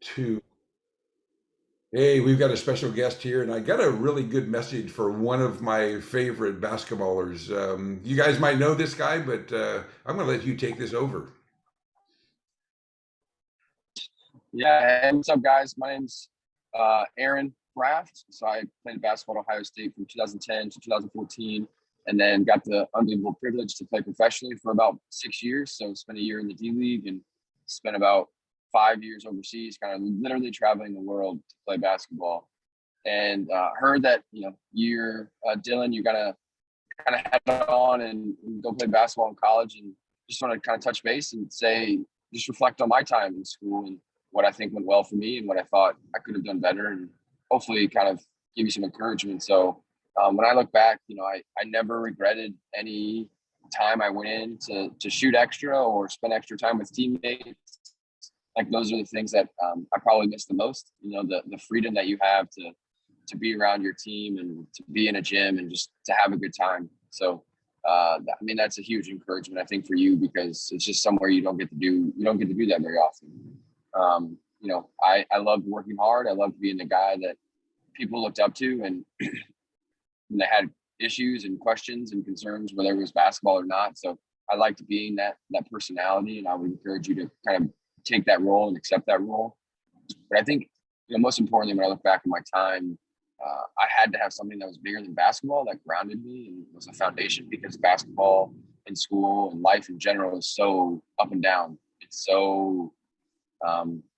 Two. Hey, we've got a special guest here, and I got a really good message for one of my favorite basketballers. You guys might know this guy, but I'm going to let you take this over. Yeah, hey, what's up, guys? My name's Aaron Kraft. So I played basketball at Ohio State from 2010 to 2014, and then got the unbelievable privilege to play professionally for about 6 years. So spent a year in the D League and spent about 5 years overseas, kind of literally traveling the world to play basketball. And heard that you're Dylan, you're gonna kind of head on and go play basketball in college, and just want to kind of touch base and say, just reflect on my time in school and what I think went well for me and what I thought I could have done better, and hopefully kind of give you some encouragement. So when I look back, I never regretted any time I went in to shoot extra or spend extra time with teammates. Like those are the things that I probably miss the most. The freedom that you have to be around your team and to be in a gym and just to have a good time. So, that's a huge encouragement, I think, for you, because it's just somewhere you don't get to do that very often. I loved working hard. I loved being the guy that people looked up to, and when they had issues and questions and concerns, whether it was basketball or not. So I liked being that personality, and I would encourage you to kind of take that role and accept that role. But I think, most importantly, when I look back at my time, I had to have something that was bigger than basketball that grounded me and was a foundation, because basketball and school and life in general is so up and down. It's so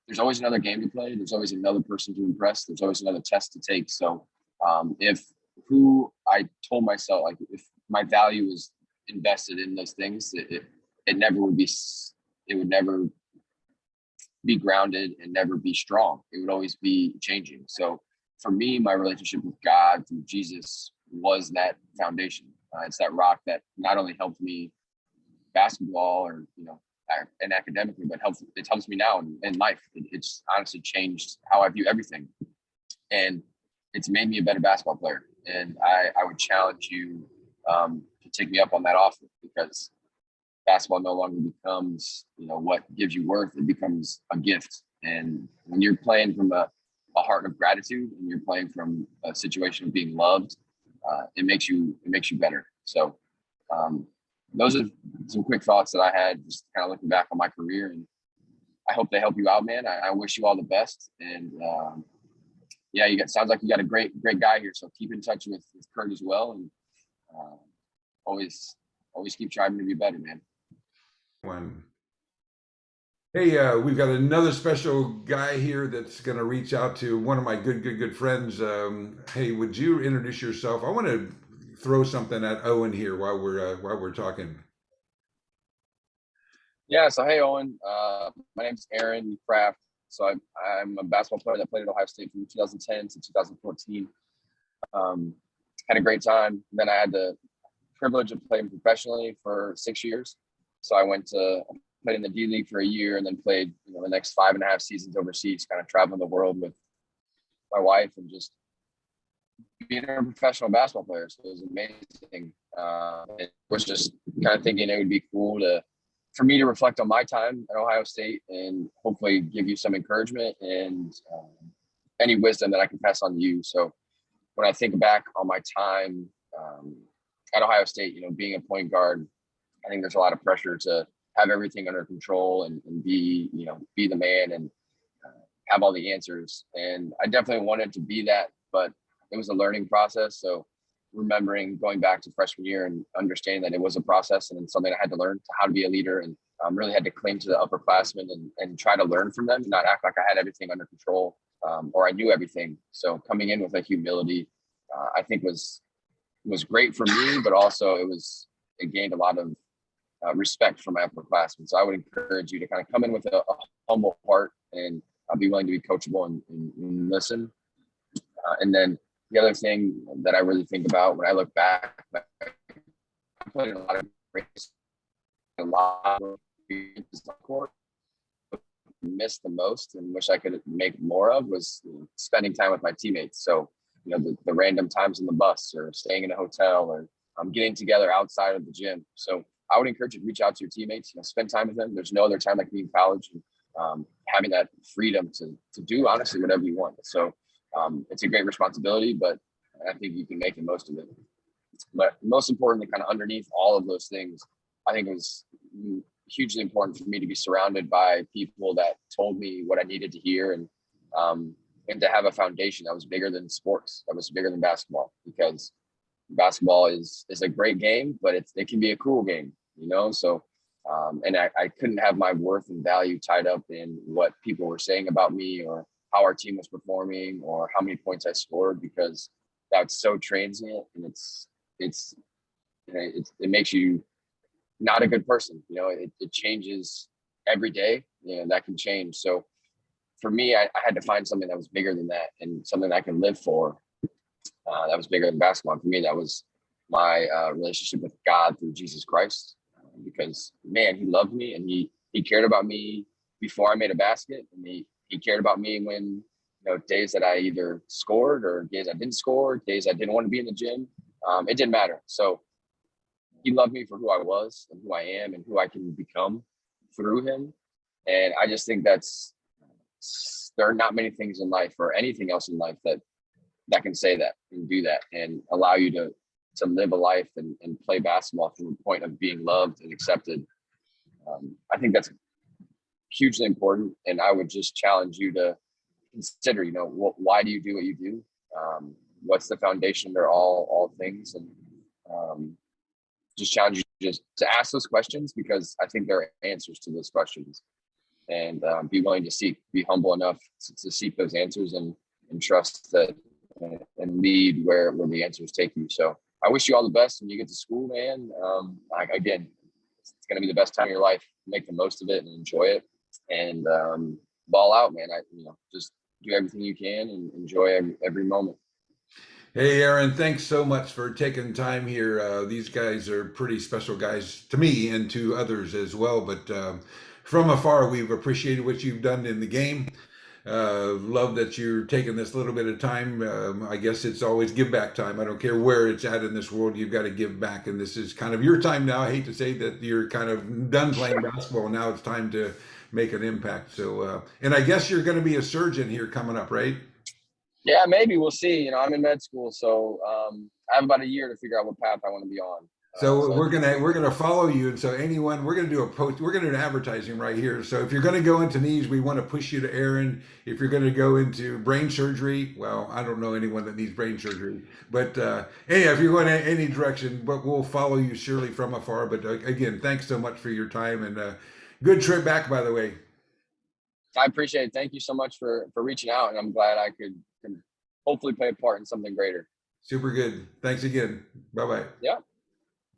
there's always another game to play. There's always another person to impress. There's always another test to take. So if who I told myself, like, if my value is invested in those things, it never would be, it would never be grounded and never be strong. It would always be changing. So for me, my relationship with God through Jesus was that foundation. It's that rock that not only helped me basketball or and academically, but it helps me now in life. It's honestly changed how I view everything, and it's made me a better basketball player. And I would challenge you to take me up on that offer, because basketball no longer becomes what gives you worth. It becomes a gift. And when you're playing from a heart of gratitude, and you're playing from a situation of being loved, it makes you better. So those are some quick thoughts that I had, just kind of looking back on my career, and I hope they help you out, man. I wish you all the best. And yeah, sounds like you got a great guy here. So keep in touch with Kurt as well, and uh, always keep striving to be better, man. One. Hey, we've got another special guy here that's going to reach out to one of my good friends. Hey, would you introduce yourself? I want to throw something at Owen here while we're talking. Yeah. So hey, Owen. My name's Aaron Kraft. So I'm a basketball player that played at Ohio State from 2010 to 2014. Had a great time. Then I had the privilege of playing professionally for 6 years. So I played in the D League for a year, and then played the next 5.5 seasons overseas, kind of traveling the world with my wife and just being a professional basketball player. So it was amazing. It was just kind of thinking it would be cool for me to reflect on my time at Ohio State, and hopefully give you some encouragement and any wisdom that I can pass on to you. So when I think back on my time at Ohio State, being a point guard, I think there's a lot of pressure to have everything under control and be the man, and have all the answers. And I definitely wanted to be that, but it was a learning process. So remembering going back to freshman year and understanding that it was a process, and it's something I had to learn how to be a leader, and really had to cling to the upperclassmen and try to learn from them and not act like I had everything under control, or I knew everything. So coming in with a humility, I think was great for me, but also it gained a lot of respect from my upperclassmen. So I would encourage you to kind of come in with a humble heart, and be willing to be coachable and listen. And then the other thing that I really think about when I look back, I played in a lot of races, a lot of experiences on court. Missed the most and wish I could make more of was spending time with my teammates. So, the random times in the bus, or staying in a hotel, or getting together outside of the gym. So I would encourage you to reach out to your teammates, spend time with them. There's no other time like being in college. And having that freedom to do honestly whatever you want. So it's a great responsibility, but I think you can make the most of it. But most importantly, kind of underneath all of those things, I think it was hugely important for me to be surrounded by people that told me what I needed to hear, and to have a foundation that was bigger than sports, that was bigger than basketball, because basketball is a great game, but it can be a cruel game, you know? So, and I couldn't have my worth and value tied up in what people were saying about me, or how our team was performing, or how many points I scored, because that's so transient, and it's it makes you not a good person. You know, it changes every day, and that can change. So for me, I had to find something that was bigger than that, and something I can live for, that was bigger than basketball. For me, that was my relationship with God through Jesus Christ, because man, he loved me, and he cared about me before I made a basket, and he cared about me when, days that I either scored or days I didn't score, days I didn't want to be in the gym. It didn't matter. So he loved me for who I was and who I am and who I can become through him. And I just think there are not many things in life or anything else in life that can say that and do that and allow you to live a life and play basketball from a point of being loved and accepted. I think that's hugely important. And I would just challenge you to consider, why do you do what you do? What's the foundation? They're all things. And just challenge you just to ask those questions, because I think there are answers to those questions, and be willing to be humble enough to seek those answers, and trust that, and lead where the answers take you. So I wish you all the best when you get to school, man. Again, it's going to be the best time of your life. Make the most of it and enjoy it, and ball out, man. Just do everything you can and enjoy every moment. Hey, Aaron, thanks so much for taking time here. These guys are pretty special guys to me and to others as well. But from afar, we've appreciated what you've done in the game. Love that you're taking this little bit of time. I guess it's always give back time. I don't care where it's at in this world, you've got to give back. And this is kind of your time now. I hate to say that you're kind of done playing basketball. Now it's time to make an impact. So, and I guess you're going to be a surgeon here coming up, right? Yeah, maybe we'll see. I'm in med school, so I have about a year to figure out what path I want to be on. So we're gonna follow you, and so anyone, we're gonna do a post, we're gonna do an advertising right here. So if you're gonna go into knees, we want to push you to Aaron. If you're gonna go into brain surgery, well, I don't know anyone that needs brain surgery, but anyhow, if you're going in any direction, but we'll follow you surely from afar. But again, thanks so much for your time, and good trip back, by the way. I appreciate it. Thank you so much for reaching out, and I'm glad I can hopefully play a part in something greater. Super good. Thanks again. Bye bye. Yeah.